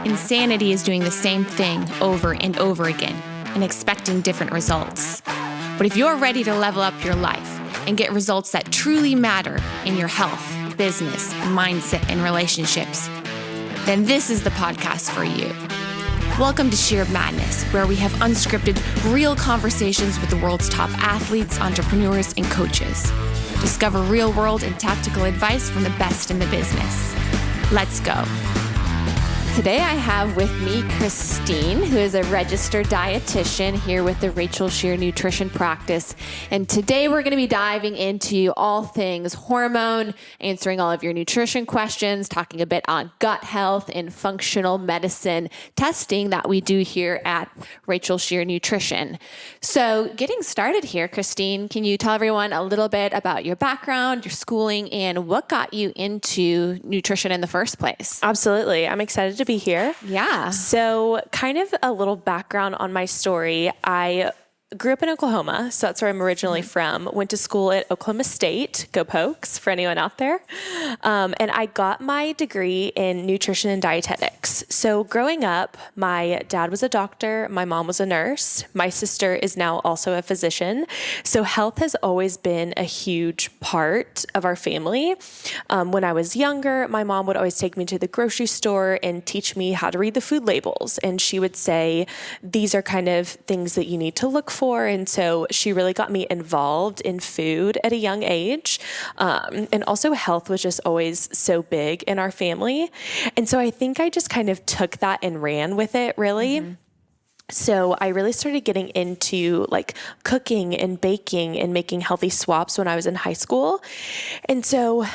Insanity is doing the same thing over and over again and expecting different results. But if you're ready to level up your life and get results that truly matter in your health, business, mindset, and relationships, then this is the podcast for you. Welcome to Scheer Madness, where we have unscripted, real conversations with the world's top athletes, entrepreneurs, and coaches. Discover real-world and tactical advice from the best in the business. Let's go. Today I have with me Christine, who is a registered dietitian here with the Rachel Scheer Nutrition Practice. And today we're going to be diving into all things hormone, answering all of your nutrition questions, talking a bit on gut health and functional medicine testing that we do here at Rachel Scheer Nutrition. So getting started here, Christine, can you tell everyone a little bit about your background, your schooling, and what got you into nutrition in the first place? Absolutely. I'm excited to be here. Yeah. So kind of a little background on my story. I grew up in Oklahoma, so that's where I'm originally from. Went to school at Oklahoma State, go Pokes, for anyone out there. And I got my degree in nutrition and dietetics. So growing up, my dad was a doctor, my mom was a nurse, my sister is now also a physician. So health has always been a huge part of our family. When I was younger, my mom would always take me to the grocery store and teach me how to read the food labels. And she would say, these are kind of things that you need to look for. And so she really got me involved in food at a young age. And also health was just always so big in our family. And so I think I just kind of took that and ran with it, really. Mm-hmm. So I really started getting into like cooking and baking and making healthy swaps when I was in high school. And so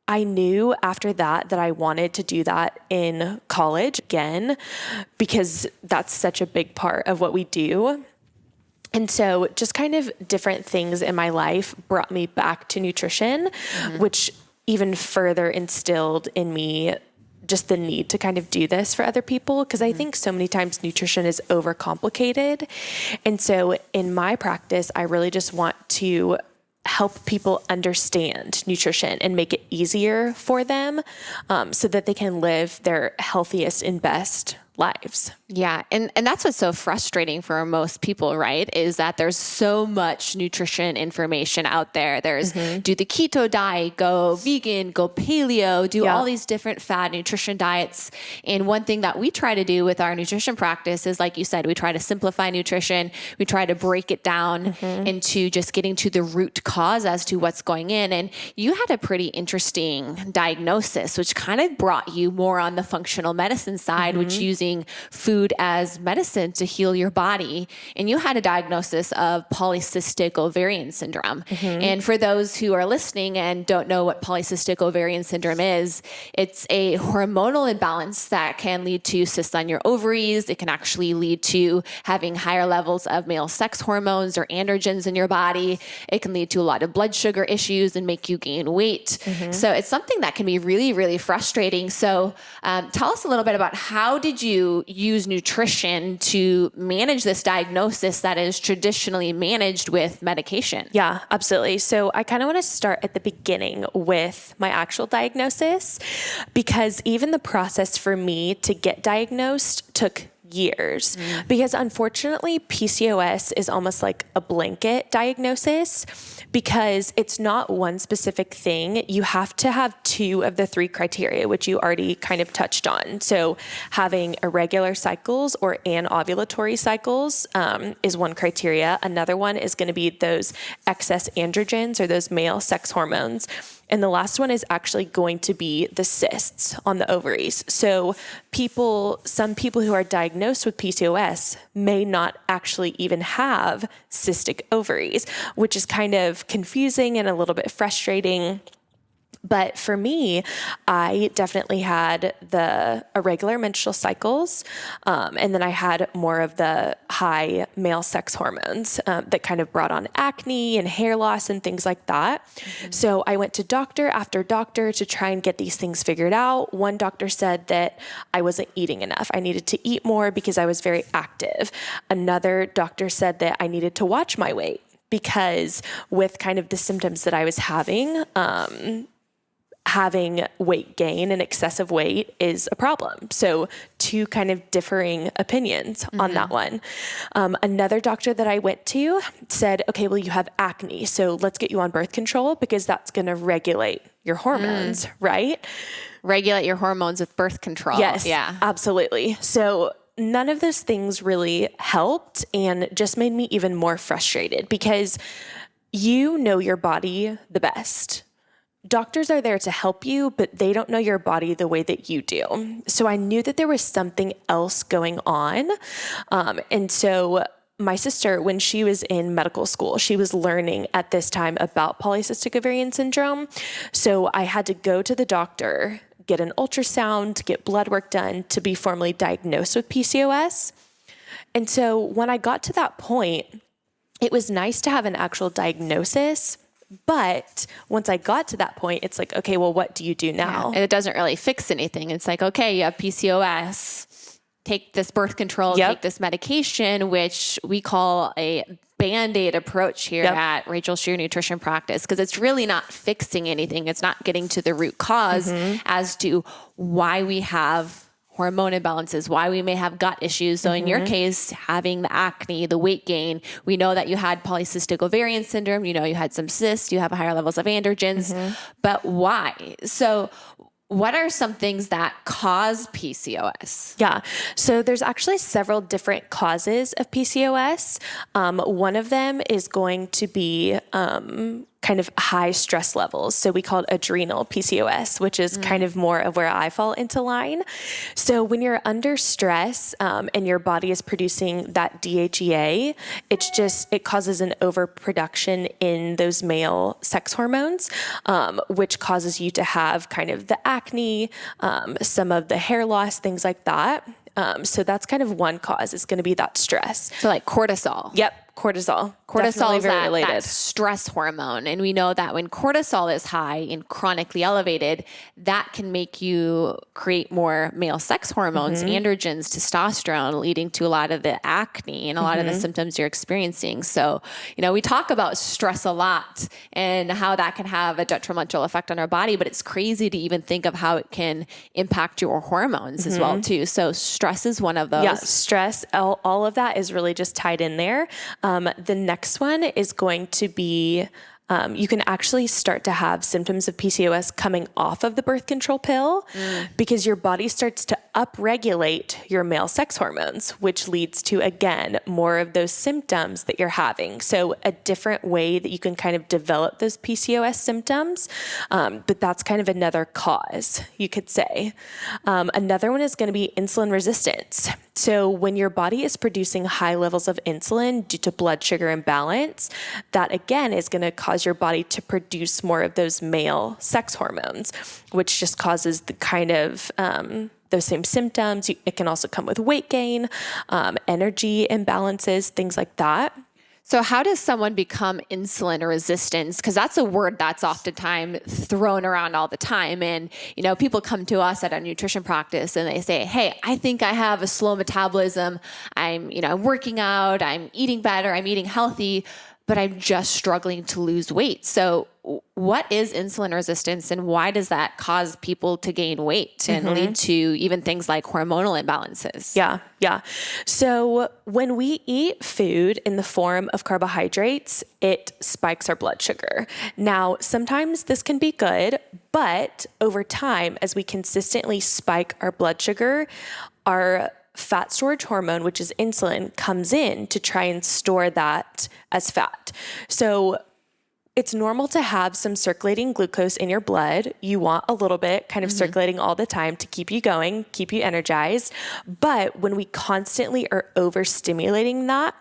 I knew after that I wanted to do that in college again, because that's such a big part of what we do. And so just kind of different things in my life brought me back to nutrition, which even further instilled in me just the need to kind of do this for other people. Because I think so many times nutrition is overcomplicated. And so in my practice, I really just want to help people understand nutrition and make it easier for them so that they can live their healthiest and best lives. Yeah. And that's what's so frustrating for most people, right? Is that there's so much nutrition information out there. There's do the keto diet, go vegan, go paleo, do all these different fad nutrition diets. And one thing that we try to do with our nutrition practice is, like you said, we try to simplify nutrition. We try to break it down into just getting to the root cause as to what's going in. And you had a pretty interesting diagnosis, which kind of brought you more on the functional medicine side, which using food as medicine to heal your body. And you had a diagnosis of polycystic ovarian syndrome. And for those who are listening and don't know what polycystic ovarian syndrome is, it's a hormonal imbalance that can lead to cysts on your ovaries. It can actually lead to having higher levels of male sex hormones or androgens in your body. It can lead to a lot of blood sugar issues and make you gain weight. So it's something that can be really, really frustrating. So tell us a little bit about how did you use nutrition to manage this diagnosis that is traditionally managed with medication? Yeah, absolutely. So I kind of want to start at the beginning with my actual diagnosis, because even the process for me to get diagnosed took years, because unfortunately PCOS is almost like a blanket diagnosis, because it's not one specific thing. You have to have two of the three criteria, which you already kind of touched on. So having irregular cycles or anovulatory cycles is one criteria. Another one is going to be those excess androgens or those male sex hormones. And the last one is actually going to be the cysts on the ovaries. So some people who are diagnosed with PCOS may not actually even have cystic ovaries, which is kind of confusing and a little bit frustrating. But for me, I definitely had the irregular menstrual cycles, and then I had more of the high male sex hormones that kind of brought on acne and hair loss and things like that. So I went to doctor after doctor to try and get these things figured out. One doctor said that I wasn't eating enough. I needed to eat more because I was very active. Another doctor said that I needed to watch my weight, because with kind of the symptoms that I was having, having weight gain and excessive weight is a problem. So two kind of differing opinions on that one. Another doctor that I went to said, okay, well, you have acne, so let's get you on birth control because that's going to regulate your hormones, right? Regulate your hormones with birth control. Yes, yeah, absolutely. So none of those things really helped and just made me even more frustrated because you know your body the best. Doctors are there to help you, but they don't know your body the way that you do. So I knew that there was something else going on. And so my sister, when she was in medical school, she was learning at this time about polycystic ovarian syndrome. So I had to go to the doctor, get an ultrasound, get blood work done to be formally diagnosed with PCOS. And so when I got to that point, it was nice to have an actual diagnosis. But once I got to that point, it's like, okay, well, what do you do now? And it doesn't really fix anything. It's like, okay, you have PCOS, take this birth control, take this medication, which we call a Band-Aid approach here at Rachel Scheer Nutrition Practice, because it's really not fixing anything. It's not getting to the root cause as to why we have hormone imbalances, why we may have gut issues. So in your case, having the acne, the weight gain, we know that you had polycystic ovarian syndrome, you know, you had some cysts, you have higher levels of androgens, but why? So what are some things that cause PCOS? Yeah. So there's actually several different causes of PCOS. One of them is going to be kind of high stress levels. So we call it adrenal Pcos, which is kind of more of where I fall into line. So when you're under stress and your body is producing that DHEA, it causes an overproduction in those male sex hormones, which causes you to have kind of the acne, some of the hair loss, things like that. So that's kind of one cause. It's going to be that stress. So like cortisol. Yep. Cortisol. Cortisol is very related. that stress hormone. And we know that when cortisol is high and chronically elevated, that can make you create more male sex hormones, androgens, testosterone, leading to a lot of the acne and a lot of the symptoms you're experiencing. So, you know, we talk about stress a lot and how that can have a detrimental effect on our body, but it's crazy to even think of how it can impact your hormones as well too. So stress is one of those. Yeah, stress, all of that is really just tied in there. The next one is going to be, you can actually start to have symptoms of PCOS coming off of the birth control pill because your body starts to upregulate your male sex hormones, which leads to, again, more of those symptoms that you're having. So a different way that you can kind of develop those PCOS symptoms, but that's kind of another cause, you could say. Another one is going to be insulin resistance. So when your body is producing high levels of insulin due to blood sugar imbalance, that again is going to cause your body to produce more of those male sex hormones, which just causes the kind of those same symptoms. It can also come with weight gain, energy imbalances, things like that. So how does someone become insulin resistant? Because that's a word that's oftentimes thrown around all the time. And, you know, people come to us at a nutrition practice and they say, hey, I think I have a slow metabolism. I'm working out, I'm eating better, I'm eating healthy, but I'm just struggling to lose weight. So what is insulin resistance and why does that cause people to gain weight and lead to even things like hormonal imbalances? Yeah. So when we eat food in the form of carbohydrates, it spikes our blood sugar. Now, sometimes this can be good, but over time, as we consistently spike our blood sugar, our fat storage hormone, which is insulin, comes in to try and store that as fat. So it's normal to have some circulating glucose in your blood. You want a little bit kind of circulating all the time to keep you going, keep you energized. But when we constantly are overstimulating that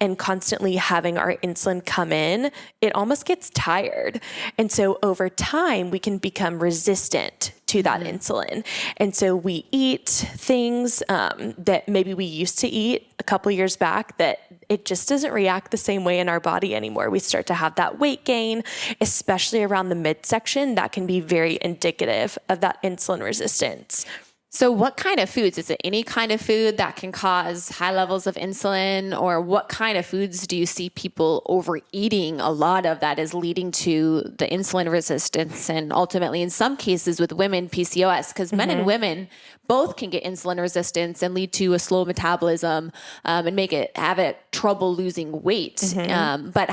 and constantly having our insulin come in, it almost gets tired. And so over time, we can become resistant to that insulin. And so we eat things that maybe we used to eat a couple years back that it just doesn't react the same way in our body anymore. We start to have that weight gain, especially around the midsection. That can be very indicative of that insulin resistance. So what kind of foods? Is it any kind of food that can cause high levels of insulin, or what kind of foods do you see people overeating a lot of that is leading to the insulin resistance and ultimately in some cases with women PCOS? Because men and women both can get insulin resistance and lead to a slow metabolism and have it trouble losing weight. But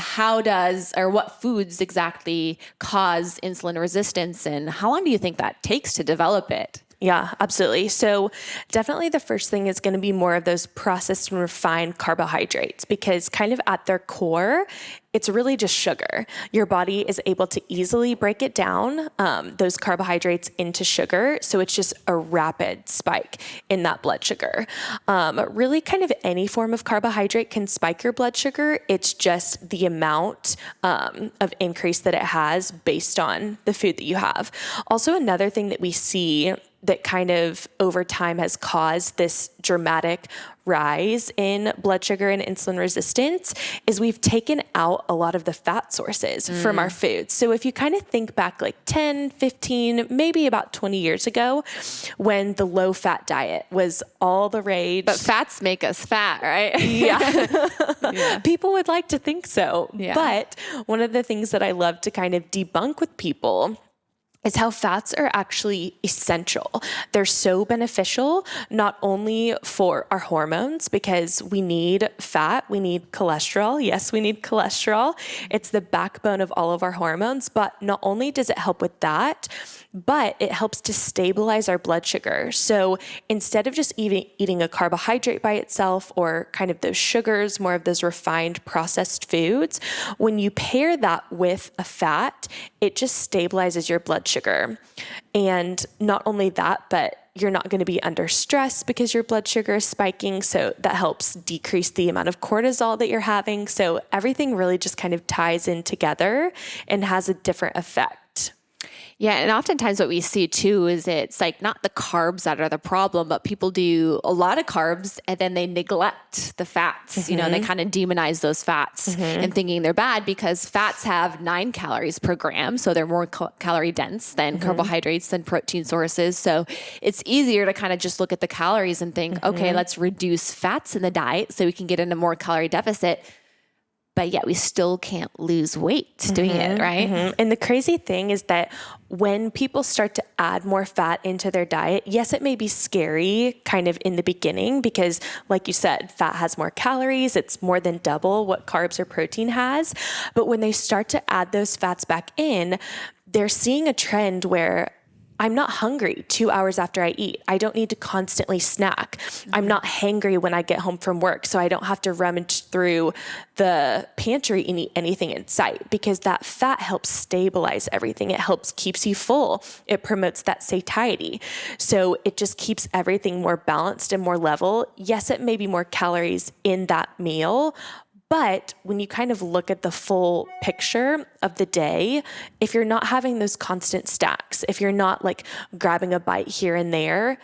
what foods exactly cause insulin resistance, and how long do you think that takes to develop it? Yeah, absolutely. So definitely the first thing is going to be more of those processed and refined carbohydrates, because kind of at their core, it's really just sugar. Your body is able to easily break it down, those carbohydrates into sugar. So it's just a rapid spike in that blood sugar. Really kind of any form of carbohydrate can spike your blood sugar. It's just the amount of increase that it has based on the food that you have. Also, another thing that we see that kind of over time has caused this dramatic rise in blood sugar and insulin resistance is we've taken out a lot of the fat sources from our foods. So if you kind of think back like 10, 15, maybe about 20 years ago when the low fat diet was all the rage. But fats make us fat, right? Yeah. People would like to think so. Yeah. But one of the things that I love to kind of debunk with people is how fats are actually essential. They're so beneficial, not only for our hormones, because we need fat, we need cholesterol. Yes, we need cholesterol. It's the backbone of all of our hormones, but not only does it help with that, but it helps to stabilize our blood sugar. So instead of just eating a carbohydrate by itself or kind of those sugars, more of those refined processed foods, when you pair that with a fat, it just stabilizes your blood sugar. And not only that, but you're not going to be under stress because your blood sugar is spiking. So that helps decrease the amount of cortisol that you're having. So everything really just kind of ties in together and has a different effect. Yeah. And oftentimes what we see too is it's like not the carbs that are the problem, but people do a lot of carbs and then they neglect the fats. You know, they kind of demonize those fats and thinking they're bad because fats have 9 calories per gram. So they're more calorie dense than carbohydrates and protein sources. So it's easier to kind of just look at the calories and think, okay, let's reduce fats in the diet so we can get into more calorie deficit. But yet we still can't lose weight doing it, right? And the crazy thing is that when people start to add more fat into their diet, yes, it may be scary kind of in the beginning because, like you said, fat has more calories. It's more than double what carbs or protein has. But when they start to add those fats back in, they're seeing a trend where I'm not hungry 2 hours after I eat. I don't need to constantly snack. I'm not hangry when I get home from work, so I don't have to rummage through the pantry and eat anything in sight because that fat helps stabilize everything. It helps keeps you full. It promotes that satiety. So it just keeps everything more balanced and more level. Yes, it may be more calories in that meal, but when you kind of look at the full picture of the day, if you're not having those constant stacks, if you're not like grabbing a bite here and there,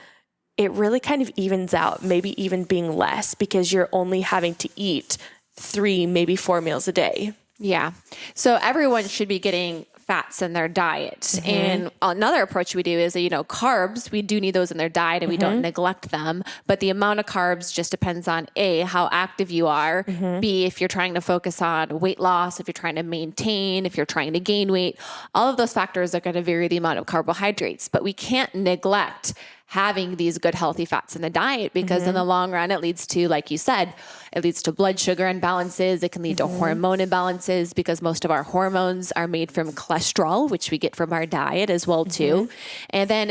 it really kind of evens out, maybe even being less because you're only having to eat 3, maybe 4 meals a day. Yeah. So everyone should be getting fats in their diet. And another approach we do is, carbs, we do need those in their diet and we don't neglect them. But the amount of carbs just depends on A, how active you are, B, if you're trying to focus on weight loss, if you're trying to maintain, if you're trying to gain weight, all of those factors are going to vary the amount of carbohydrates. But we can't neglect having these good healthy fats in the diet because in the long run, it leads to, like you said, it leads to blood sugar imbalances. It can lead to hormone imbalances because most of our hormones are made from cholesterol, which we get from our diet as well too. And then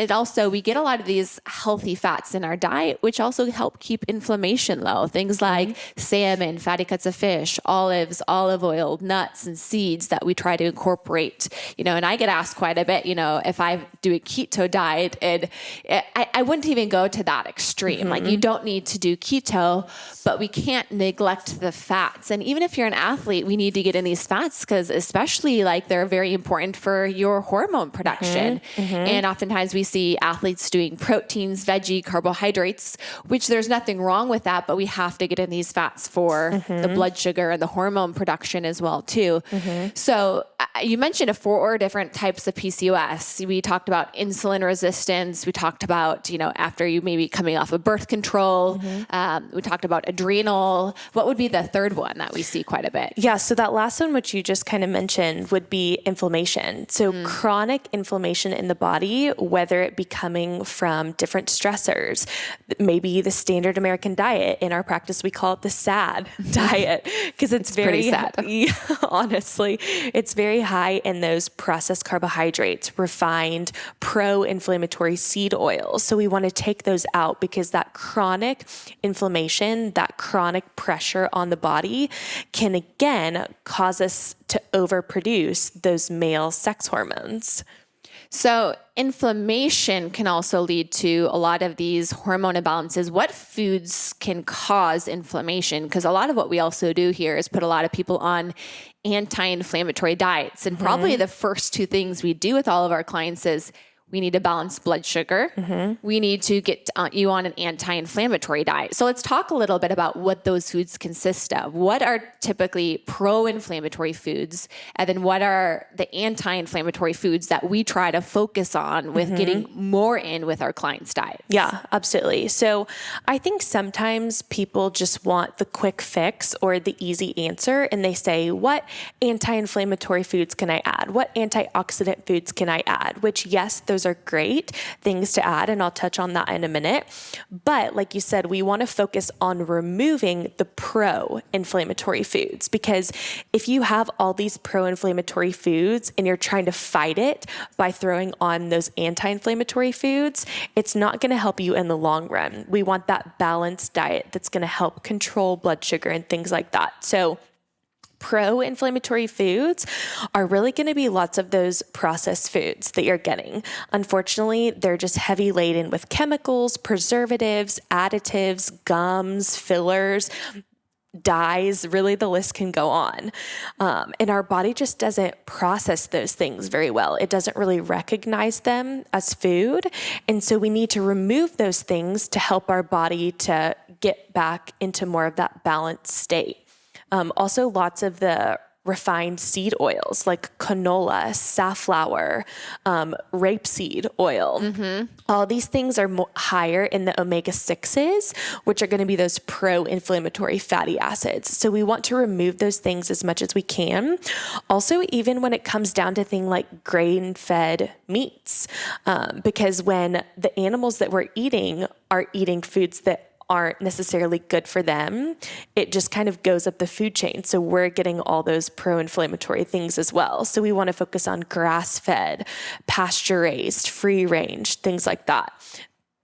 we get a lot of these healthy fats in our diet, which also help keep inflammation low. Things like salmon, fatty cuts of fish, olives, olive oil, nuts, and seeds that we try to incorporate, and I get asked quite a bit, if I do a keto diet, and I wouldn't even go to that extreme. Like you don't need to do keto, but we can't neglect the fats. And even if you're an athlete, we need to get in these fats because especially they're very important for your hormone production. And oftentimes we see athletes doing proteins, veggie, carbohydrates, which there's nothing wrong with that, but we have to get in these fats for the blood sugar and the hormone production as well too. So you mentioned 4 different types of PCOS. We talked about insulin resistance. We talked about about, after you maybe coming off of birth control. We talked about adrenal. What would be the third one that we see quite a bit? Yeah. So that last one, which you just kind of mentioned, would be inflammation. So chronic inflammation in the body, whether it be coming from different stressors, maybe the standard American diet. In our practice, we call it the SAD diet because it's very sad. Honestly, it's very high in those processed carbohydrates, refined pro-inflammatory seed oils. So we want to take those out because that chronic inflammation, that chronic pressure on the body can again cause us to overproduce those male sex hormones. So inflammation can also lead to a lot of these hormone imbalances. What foods can cause inflammation? Because a lot of what we also do here is put a lot of people on anti-inflammatory diets. And probably the first two things we do with all of our clients is we need to balance blood sugar. We need to get you on an anti-inflammatory diet. So let's talk a little bit about what those foods consist of. What are typically pro-inflammatory foods? And then what are the anti-inflammatory foods that we try to focus on with getting more in with our clients' diets? Yeah, absolutely. So I think sometimes people just want the quick fix or the easy answer. And they say, what anti-inflammatory foods can I add? What antioxidant foods can I add? Which, yes, those are great things to add, and I'll touch on that in a minute. But like you said, we want to focus on removing the pro-inflammatory foods, because if you have all these pro-inflammatory foods and you're trying to fight it by throwing on those anti-inflammatory foods, it's not going to help you in the long run. We want that balanced diet that's going to help control blood sugar and things like that. So pro-inflammatory foods are really going to be lots of those processed foods that you're getting. Unfortunately, they're just heavy laden with chemicals, preservatives, additives, gums, fillers, dyes, really the list can go on. And our body just doesn't process those things very well. It doesn't really recognize them as food. And so we need to remove those things to help our body to get back into more of that balanced state. Also, lots of the refined seed oils like canola, safflower, rapeseed oil. All these things are higher in the omega-6s, which are going to be those pro-inflammatory fatty acids. So we want to remove those things as much as we can. Also, even when it comes down to things like grain-fed meats, because when the animals that we're eating are eating foods that aren't necessarily good for them, it just kind of goes up the food chain. So we're getting all those pro-inflammatory things as well. So we want to focus on grass-fed, pasture-raised, free-range, things like that.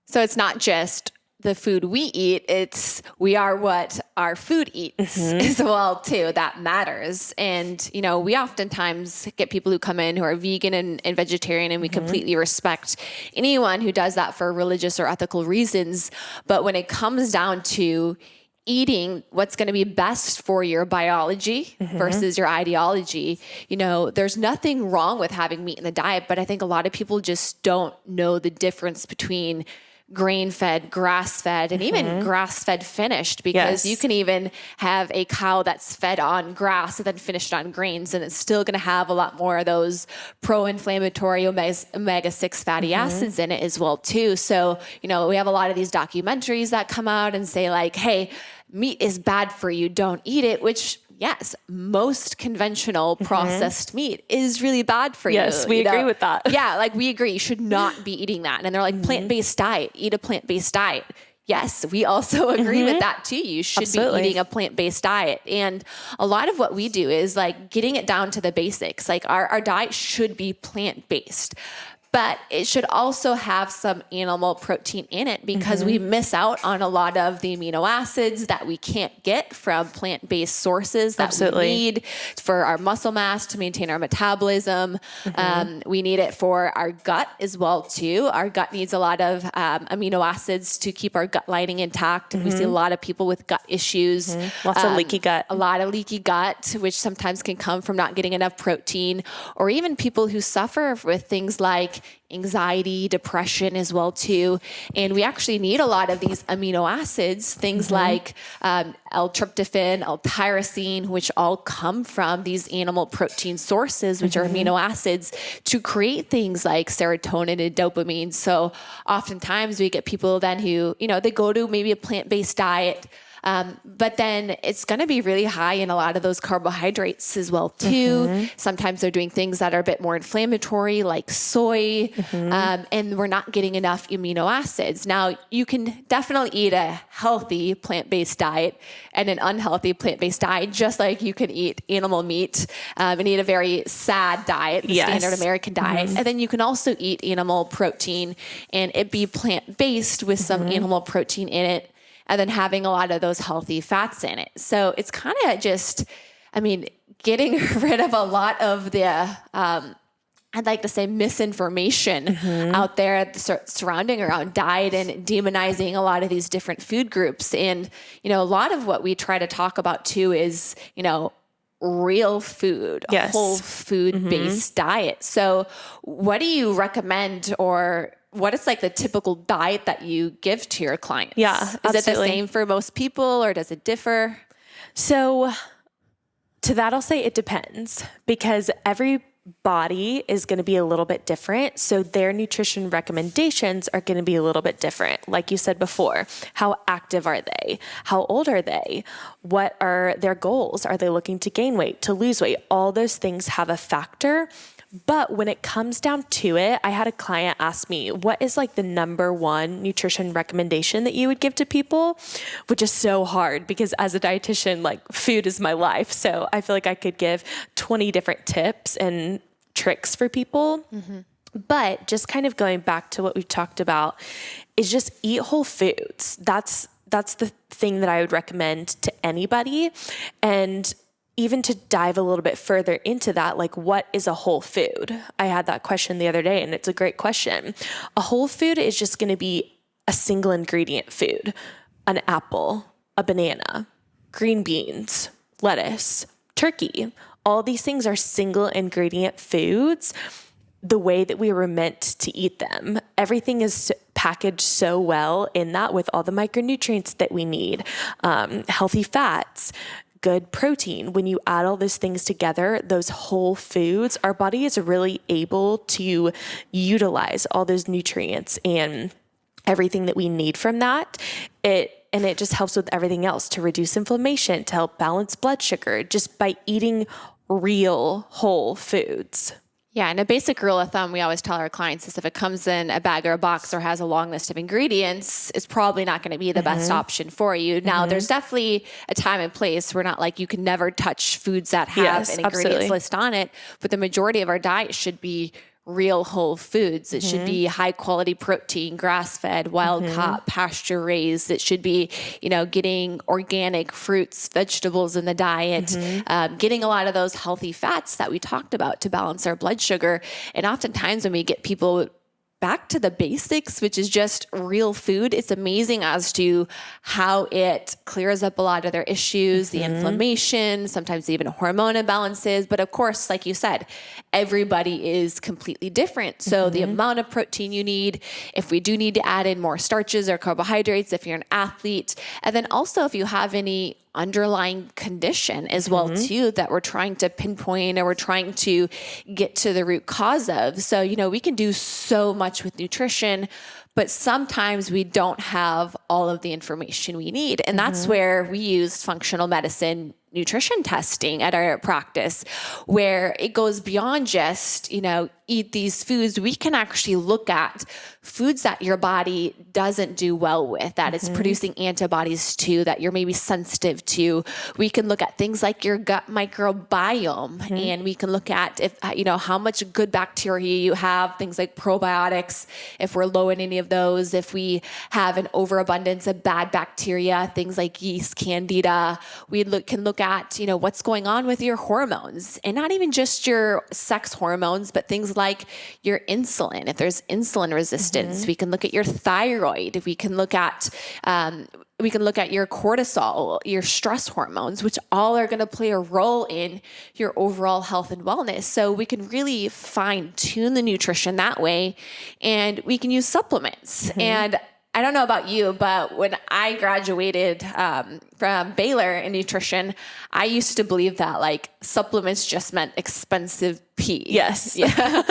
So it's not just the food we eat, we are what our food eats as well too. That matters. And, we oftentimes get people who come in who are vegan and vegetarian, and we completely respect anyone who does that for religious or ethical reasons. But when it comes down to eating what's going to be best for your biology versus your ideology, there's nothing wrong with having meat in the diet, but I think a lot of people just don't know the difference between grain-fed, grass-fed, and even grass-fed finished, because you can even have a cow that's fed on grass and then finished on grains, and it's still going to have a lot more of those pro-inflammatory omega-6 fatty acids in it as well too. So, we have a lot of these documentaries that come out and say like, hey, meat is bad for you, don't eat it, which yes, most conventional processed meat is really bad for you. Yes, we agree with that. Yeah, like we agree. You should not be eating that. And they're like, plant-based diet, eat a plant-based diet. Yes, we also agree with that too. You should be eating a plant-based diet. And a lot of what we do is like getting it down to the basics. Like our diet should be plant-based, but it should also have some animal protein in it, because we miss out on a lot of the amino acids that we can't get from plant-based sources that we need for our muscle mass, to maintain our metabolism. We need it for our gut as well too. Our gut needs a lot of amino acids to keep our gut lining intact. And we see a lot of people with gut issues. Lots of leaky gut. A lot of leaky gut, which sometimes can come from not getting enough protein, or even people who suffer with things like anxiety, depression as well too. And we actually need a lot of these amino acids, things like L-tryptophan, L-tyrosine, which all come from these animal protein sources, which are amino acids, to create things like serotonin and dopamine. So oftentimes we get people then who, they go to maybe a plant-based diet, but then it's going to be really high in a lot of those carbohydrates as well too. Sometimes they're doing things that are a bit more inflammatory, like soy, and we're not getting enough amino acids. Now, you can definitely eat a healthy plant-based diet and an unhealthy plant-based diet, just like you can eat animal meat and eat a very sad diet, the standard American diet. And then you can also eat animal protein and it be plant-based with some animal protein in it, and then having a lot of those healthy fats in it. So it's kind of just, getting rid of a lot of the, I'd like to say misinformation out there surrounding around diet and demonizing a lot of these different food groups. And, a lot of what we try to talk about too is, real food, whole food based diet. So what do you recommend, or what is like the typical diet that you give to your clients? Yeah, absolutely. Is it the same for most people or does it differ? So to that, I'll say it depends, because every body is going to be a little bit different. So their nutrition recommendations are going to be a little bit different. Like you said before, how active are they? How old are they? What are their goals? Are they looking to gain weight, to lose weight? All those things have a factor. But when it comes down to it, I had a client ask me, what is like the number one nutrition recommendation that you would give to people? Which is so hard, because as a dietitian, like food is my life. So I feel like I could give 20 different tips and tricks for people. But just kind of going back to what we've talked about is just eat whole foods. That's the thing that I would recommend to anybody. And even to dive a little bit further into that, like what is a whole food? I had that question the other day and it's a great question. A whole food is just going to be a single ingredient food, an apple, a banana, green beans, lettuce, turkey. All these things are single ingredient foods the way that we were meant to eat them. Everything is packaged so well in that, with all the micronutrients that we need, healthy fats, good protein. When you add all those things together, those whole foods, our body is really able to utilize all those nutrients and everything that we need from that. And it just helps with everything else, to reduce inflammation, to help balance blood sugar, just by eating real whole foods. Yeah, and a basic rule of thumb we always tell our clients is if it comes in a bag or a box or has a long list of ingredients, it's probably not going to be the best option for you. Now, there's definitely a time and place. We're not like you can never touch foods that have an ingredients list on it, but the majority of our diet should be real whole foods. It should be high quality protein, grass-fed, wild caught, pasture raised. It should be, getting organic fruits, vegetables in the diet, getting a lot of those healthy fats that we talked about to balance our blood sugar. And oftentimes when we get people back to the basics, which is just real food, it's amazing as to how it clears up a lot of their issues, the inflammation, sometimes even hormone imbalances. But of course, like you said, everybody is completely different. So the amount of protein you need, if we do need to add in more starches or carbohydrates, if you're an athlete, and then also if you have any underlying condition as well too, that we're trying to pinpoint or we're trying to get to the root cause of. So, we can do so much with nutrition, but sometimes we don't have all of the information we need. And that's where we use functional medicine nutrition testing at our practice, where it goes beyond just, eat these foods. We can actually look at foods that your body doesn't do well with, that it's producing antibodies to, that you're maybe sensitive to. We can look at things like your gut microbiome, and we can look at if, how much good bacteria you have, things like probiotics, if we're low in any of those, if we have an overabundance of bad bacteria, things like yeast, candida. We can look at, what's going on with your hormones, and not even just your sex hormones, but things like your insulin. If there's insulin resistance, we can look at your thyroid. We can look at, we can look at your cortisol, your stress hormones, which all are going to play a role in your overall health and wellness. So we can really fine tune the nutrition that way, and we can use supplements. And I don't know about you, but when I graduated from Baylor in nutrition, I used to believe that like supplements just meant expensive pee. Yes. Yeah.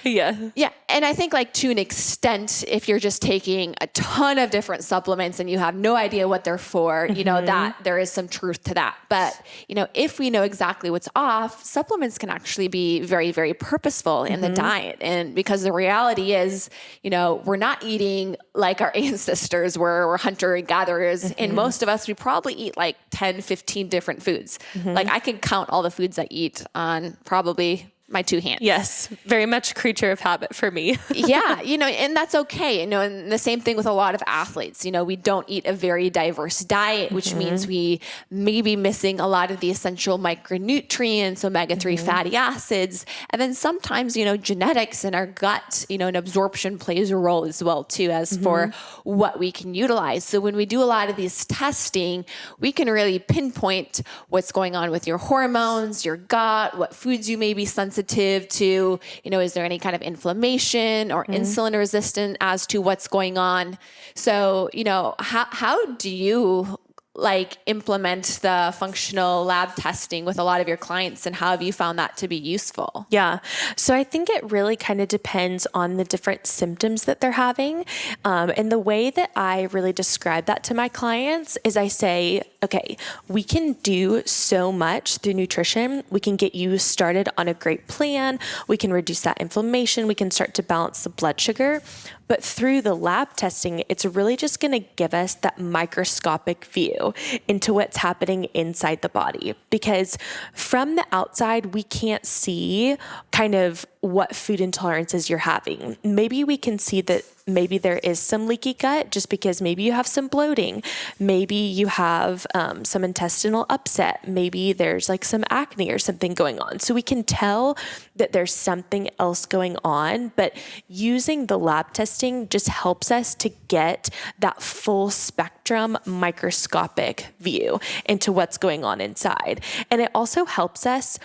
Yeah. Yeah. And I think like to an extent, if you're just taking a ton of different supplements and you have no idea what they're for, you know, that there is some truth to that. But, you know, if we know exactly what's off, supplements can actually be very, very purposeful in the diet. And because the reality is, you know, we're not eating like our ancestors were, we're hunter and gatherers. And most of us, we probably eat like 10, 15 different foods. Like I can count all the foods I eat on probably my two hands. Yes. Very much creature of habit for me. Yeah. You know, and that's okay. You know, and the same thing with a lot of athletes, you know, we don't eat a very diverse diet, which means we may be missing a lot of the essential micronutrients, omega-3 fatty acids. And then sometimes, you know, genetics in our gut, you know, and absorption plays a role as well too, as for what we can utilize. So when we do a lot of these testing, we can really pinpoint what's going on with your hormones, your gut, what foods you may be sensitive to, you know, is there any kind of inflammation or insulin resistant as to what's going on? So, you know, how do you like implement the functional lab testing with a lot of your clients, and how have you found that to be useful? Yeah. So I think it really kind of depends on the different symptoms that they're having. And the way that I really describe that to my clients is I say, okay, we can do so much through nutrition. We can get you started on a great plan. We can reduce that inflammation. We can start to balance the blood sugar. But through the lab testing, it's really just going to give us that microscopic view into what's happening inside the body. Because from the outside, we can't see kind of what food intolerances you're having. Maybe we can see that maybe there is some leaky gut just because maybe you have some bloating. Maybe you have some intestinal upset. Maybe there's like some acne or something going on. So we can tell that there's something else going on, but using the lab testing just helps us to get that full spectrum microscopic view into what's going on inside. And it also helps us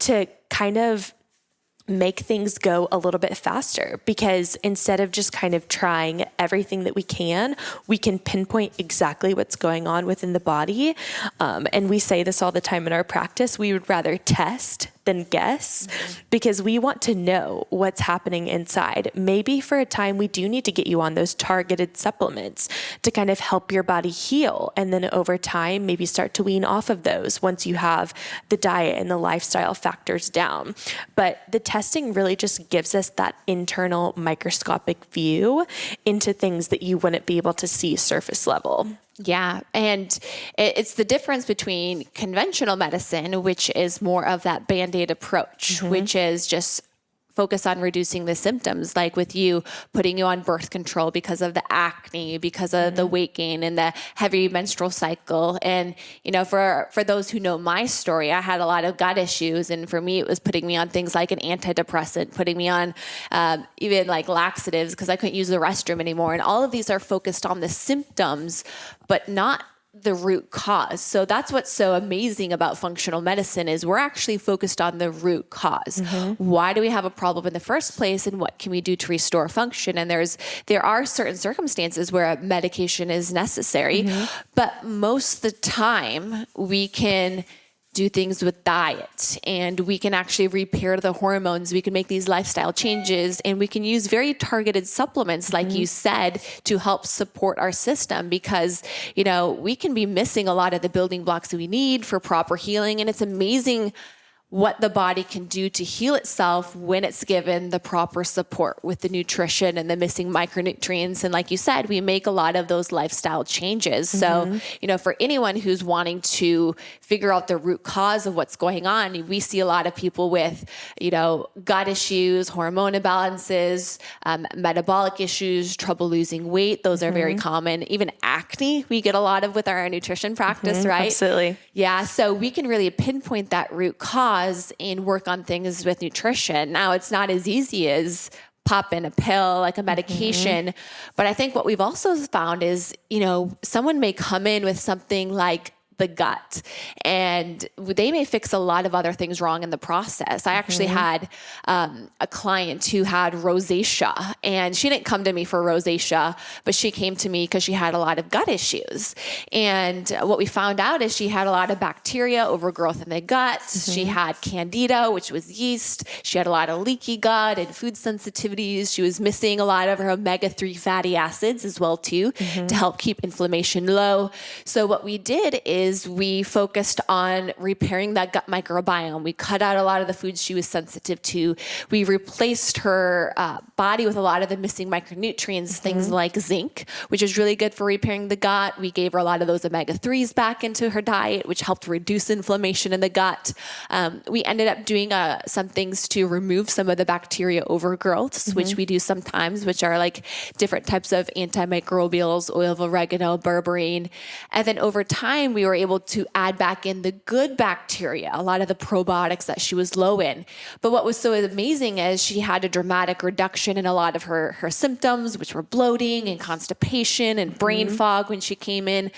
to kind of make things go a little bit faster, because instead of just kind of trying everything that we can pinpoint exactly what's going on within the body. And we say this all the time in our practice, we would rather test than guess, because we want to know what's happening inside. Maybe for a time we do need to get you on those targeted supplements to kind of help your body heal. And then over time, maybe start to wean off of those once you have the diet and the lifestyle factors down. But the testing really just gives us that internal microscopic view into things that you wouldn't be able to see surface level. Yeah. And it's the difference between conventional medicine, which is more of that Band-Aid approach, which is just focus on reducing the symptoms, like with you putting you on birth control because of the acne, because of the weight gain and the heavy menstrual cycle. And, you know, for those who know my story, I had a lot of gut issues. And for me, it was putting me on things like an antidepressant, putting me on even like laxatives because I couldn't use the restroom anymore. And all of these are focused on the symptoms, but not the root cause. So that's what's so amazing about functional medicine is we're actually focused on the root cause. Why do we have a problem in the first place, and what can we do to restore function? And there are certain circumstances where medication is necessary, but most of the time we can do things with diet, and we can actually repair the hormones. We can make these lifestyle changes, and we can use very targeted supplements, like you said, to help support our system, because, you know, we can be missing a lot of the building blocks we need for proper healing. And it's amazing what the body can do to heal itself when it's given the proper support with the nutrition and the missing micronutrients. And like you said, we make a lot of those lifestyle changes. So, you know, for anyone who's wanting to figure out the root cause of what's going on, we see a lot of people with, you know, gut issues, hormone imbalances, metabolic issues, trouble losing weight. Those are very common. Even acne, we get a lot of with our nutrition practice, right? Absolutely. Yeah. So we can really pinpoint that root cause and work on things with nutrition. Now, it's not as easy as pop in a pill, like a medication. But I think what we've also found is, someone may come in with something like the gut, and they may fix a lot of other things wrong in the process. I actually had a client who had rosacea, and she didn't come to me for rosacea, but she came to me because she had a lot of gut issues. And what we found out is she had a lot of bacteria overgrowth in the gut. She had candida, which was yeast. She had a lot of leaky gut and food sensitivities. She was missing a lot of her omega-3 fatty acids as well too, to help keep inflammation low. So what we did is we focused on repairing that gut microbiome. We cut out a lot of the foods she was sensitive to. We replaced her body with a lot of the missing micronutrients, things like zinc, which is really good for repairing the gut. We gave her a lot of those omega-3s back into her diet, which helped reduce inflammation in the gut. We ended up doing some things to remove some of the bacteria overgrowths, which we do sometimes, which are like different types of antimicrobials, oil of oregano, berberine. And then over time, we were able to add back in the good bacteria, a lot of the probiotics that she was low in. But what was so amazing is she had a dramatic reduction in a lot of her symptoms, which were bloating and constipation and brain fog when she came in.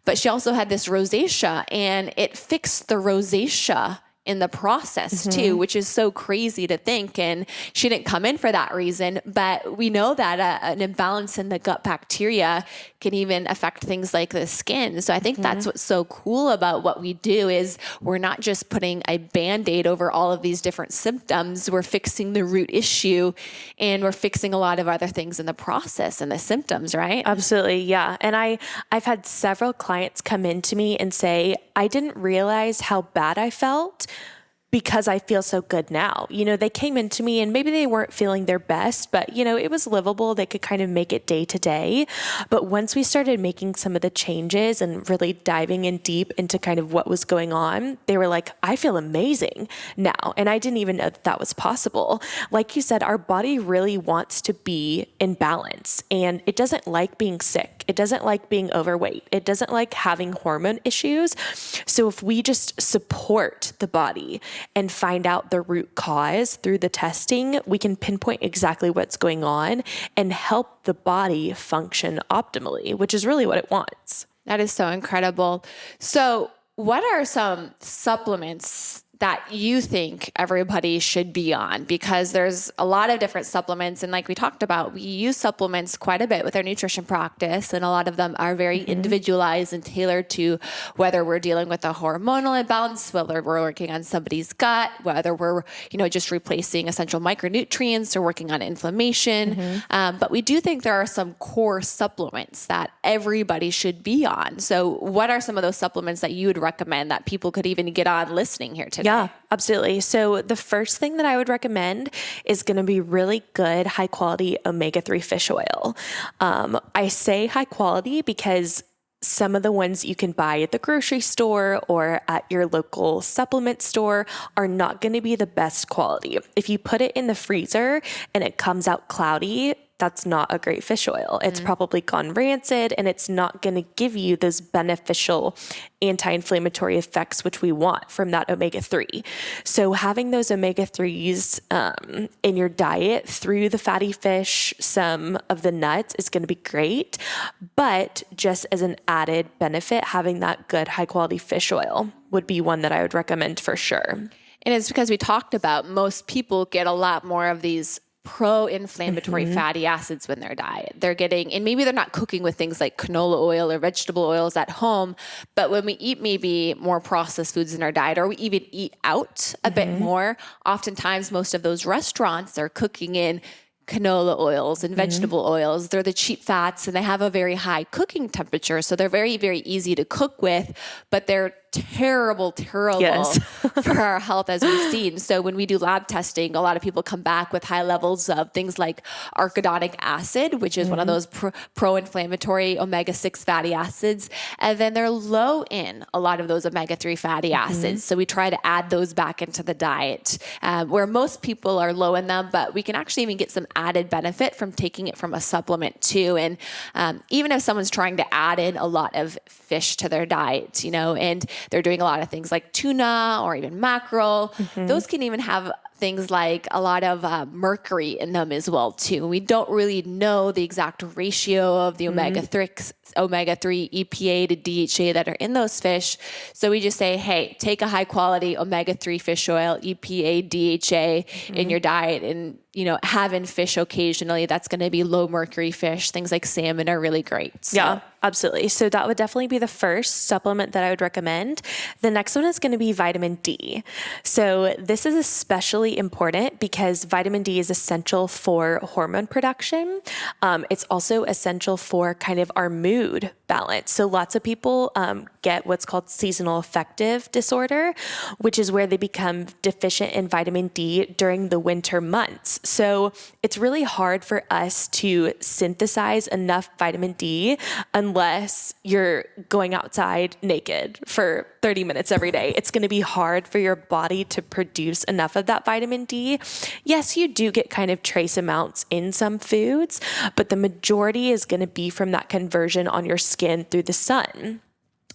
But she also had this rosacea, and it fixed the rosacea in the process too, which is so crazy to think. And she didn't come in for that reason, but we know that an imbalance in the gut bacteria can even affect things like the skin. So I think that's what's so cool about what we do is we're not just putting a Band-Aid over all of these different symptoms. We're fixing the root issue, and we're fixing a lot of other things in the process and the symptoms, right? Absolutely. Yeah. And I've had several clients come in to me and say, I didn't realize how bad I felt because I feel so good now. They came into me and maybe they weren't feeling their best, but it was livable. They could kind of make it day to day. But once we started making some of the changes and really diving in deep into kind of what was going on, they were like, I feel amazing now. And I didn't even know that was possible. Like you said, our body really wants to be in balance, and it doesn't like being sick. It doesn't like being overweight. It doesn't like having hormone issues. So if we just support the body and find out the root cause through the testing, we can pinpoint exactly what's going on and help the body function optimally, which is really what it wants. That is so incredible. So what are some supplements that you think everybody should be on? Because there's a lot of different supplements. And like we talked about, we use supplements quite a bit with our nutrition practice. And a lot of them are very individualized and tailored to whether we're dealing with a hormonal imbalance, whether we're working on somebody's gut, whether we're, just replacing essential micronutrients or working on inflammation. But we do think there are some core supplements that everybody should be on. So what are some of those supplements that you would recommend that people could even get on listening here today? Yeah, absolutely. So the first thing that I would recommend is going to be really good, high quality omega-3 fish oil. I say high quality because some of the ones you can buy at the grocery store or at your local supplement store are not going to be the best quality. If you put it in the freezer and it comes out cloudy, that's not a great fish oil. It's probably gone rancid, and it's not going to give you those beneficial anti-inflammatory effects, which we want from that omega-3. So having those omega-3s in your diet through the fatty fish, some of the nuts is going to be great. But just as an added benefit, having that good high quality fish oil would be one that I would recommend for sure. And it's because we talked about most people get a lot more of these pro-inflammatory fatty acids when they're diet. They're getting, and maybe they're not cooking with things like canola oil or vegetable oils at home, but when we eat maybe more processed foods in our diet, or we even eat out a bit more, oftentimes most of those restaurants are cooking in canola oils and vegetable oils. They're the cheap fats, and they have a very high cooking temperature. So they're very, very easy to cook with, but they're terrible for our health, as we've seen. So when we do lab testing, a lot of people come back with high levels of things like arachidonic acid, which is one of those pro-inflammatory omega-6 fatty acids. And then they're low in a lot of those omega-3 fatty acids. So we try to add those back into the diet, where most people are low in them, but we can actually even get some added benefit from taking it from a supplement too. And even if someone's trying to add in a lot of fish to their diet, and they're doing a lot of things like tuna or even mackerel, those can even have things like a lot of mercury in them as well too. We don't really know the exact ratio of the omega-3 EPA to DHA that are in those fish. So we just say, hey, take a high quality omega-3 fish oil, EPA, DHA in your diet, and having fish occasionally, that's going to be low mercury fish. Things like salmon are really great. So. Yeah, absolutely. So that would definitely be the first supplement that I would recommend. The next one is going to be vitamin D. So this is especially important because vitamin D is essential for hormone production. It's also essential for kind of our mood balance. So lots of people get what's called seasonal affective disorder, which is where they become deficient in vitamin D during the winter months. So it's really hard for us to synthesize enough vitamin D unless you're going outside naked for 30 minutes every day. It's going to be hard for your body to produce enough of that vitamin D. Yes, you do get kind of trace amounts in some foods, but the majority is going to be from that conversion on your skin through the sun.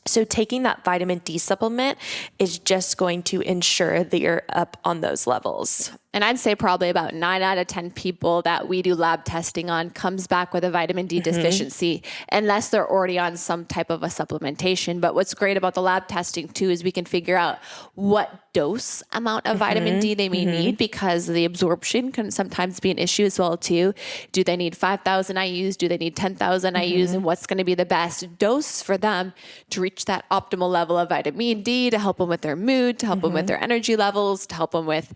So taking that vitamin D supplement is just going to ensure that you're up on those levels. And I'd say probably about 9 out of 10 people that we do lab testing on comes back with a vitamin D deficiency, unless they're already on some type of a supplementation. But what's great about the lab testing too is we can figure out what dose amount of vitamin D they may need, because the absorption can sometimes be an issue as well too. Do they need 5,000 IUs? Do they need 10,000 IUs? And what's going to be the best dose for them to reach that optimal level of vitamin D, to help them with their mood, to help them with their energy levels, to help them with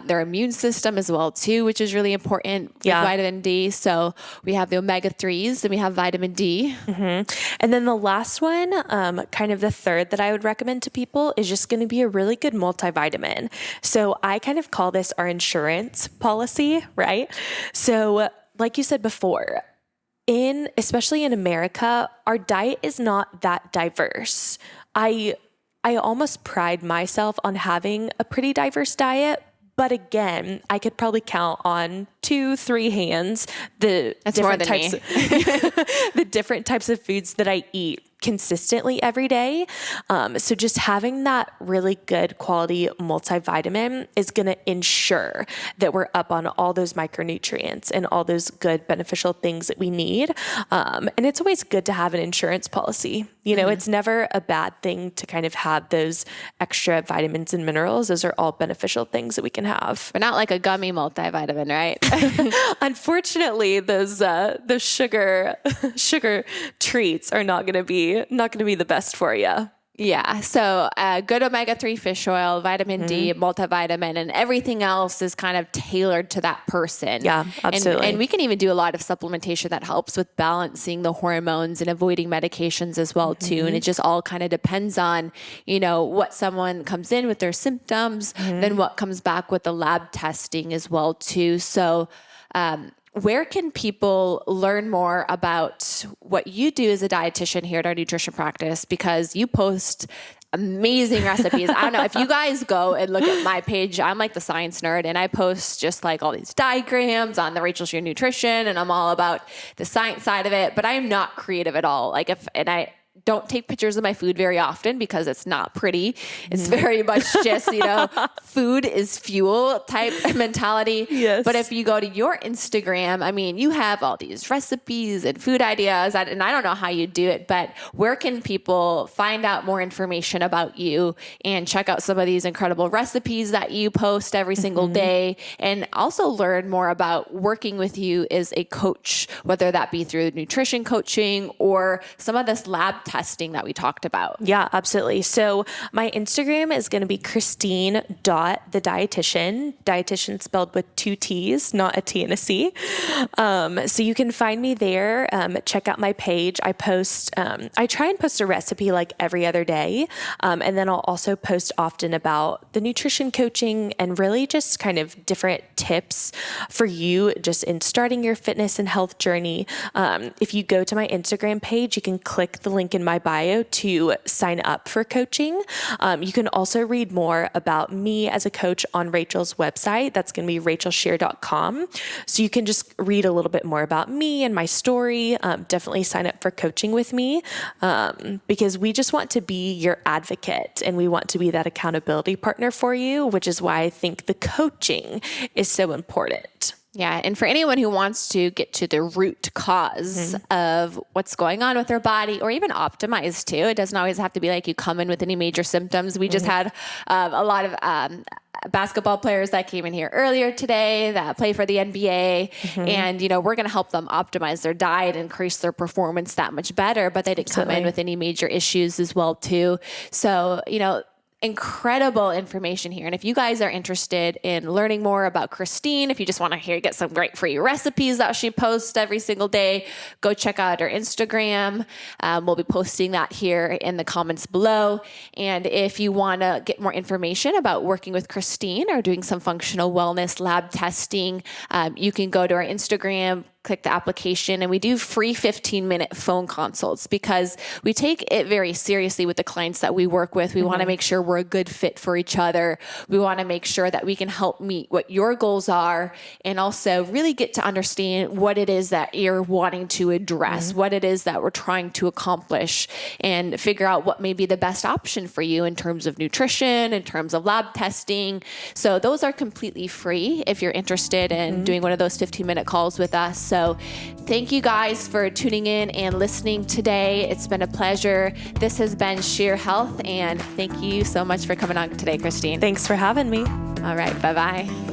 their immune system as well too, which is really important with vitamin D. So we have the omega-3s and we have vitamin D. And then the last one, kind of the third that I would recommend to people, is just going to be a really good multivitamin. So I kind of call this our insurance policy, right? So like you said before, especially in America, our diet is not that diverse. I almost pride myself on having a pretty diverse diet. But again, I could probably count on 2-3 hands the different types of foods that I eat consistently every day. So just having that really good quality multivitamin is going to ensure that we're up on all those micronutrients and all those good beneficial things that we need. And it's always good to have an insurance policy. It's never a bad thing to kind of have those extra vitamins and minerals. Those are all beneficial things that we can have. But not like a gummy multivitamin, right? Unfortunately, those sugar treats are not going to be the best for you. Yeah. So good omega-3 fish oil, vitamin D, multivitamin, and everything else is kind of tailored to that person. Yeah, absolutely. And we can even do a lot of supplementation that helps with balancing the hormones and avoiding medications as well too. And it just all kind of depends on, what someone comes in with their symptoms, then what comes back with the lab testing as well too. So, where can people learn more about what you do as a dietitian here at our nutrition practice? Because you post amazing recipes. I don't know if you guys go and look at my page, I'm like the science nerd, and I post just like all these diagrams on the Rachel Scheer Nutrition, and I'm all about the science side of it, but I'm not creative at all. I don't take pictures of my food very often because it's not pretty. It's very much just, food is fuel type mentality. Yes. But if you go to your Instagram, you have all these recipes and food ideas, and I don't know how you do it, but where can people find out more information about you and check out some of these incredible recipes that you post every single day, and also learn more about working with you as a coach, whether that be through nutrition coaching or some of this lab testing that we talked about? Yeah, absolutely. So my Instagram is going to be Christine.thedietitian. Dietitian spelled with 2 T's, not a T and a C. So you can find me there. Check out my page. I try and post a recipe like every other day. And then I'll also post often about the nutrition coaching and really just kind of different tips for you just in starting your fitness and health journey. If you go to my Instagram page, you can click the link in my bio to sign up for coaching. You can also read more about me as a coach on Rachel's website. That's going to be rachelscheer.com. So you can just read a little bit more about me and my story. Definitely sign up for coaching with me because we just want to be your advocate and we want to be that accountability partner for you, which is why I think the coaching is so important. Yeah. And for anyone who wants to get to the root cause of what's going on with their body, or even optimize too, it doesn't always have to be like you come in with any major symptoms. We just had a lot of basketball players that came in here earlier today that play for the NBA. And, we're going to help them optimize their diet, increase their performance that much better, but they didn't come in with any major issues as well too. So, incredible information here. And if you guys are interested in learning more about Christine, if you just want to get some great free recipes that she posts every single day, go check out her Instagram. We'll be posting that here in the comments below. And if you want to get more information about working with Christine or doing some functional wellness lab testing, you can go to our Instagram, click the application, and we do free 15-minute phone consults because we take it very seriously with the clients that we work with. We want to make sure we're a good fit for each other. We want to make sure that we can help meet what your goals are and also really get to understand what it is that you're wanting to address, what it is that we're trying to accomplish, and figure out what may be the best option for you in terms of nutrition, in terms of lab testing. So those are completely free if you're interested in doing one of those 15-minute calls with us. So thank you guys for tuning in and listening today. It's been a pleasure. This has been Scheer Health, and thank you so much for coming on today, Christine. Thanks for having me. All right. Bye-bye.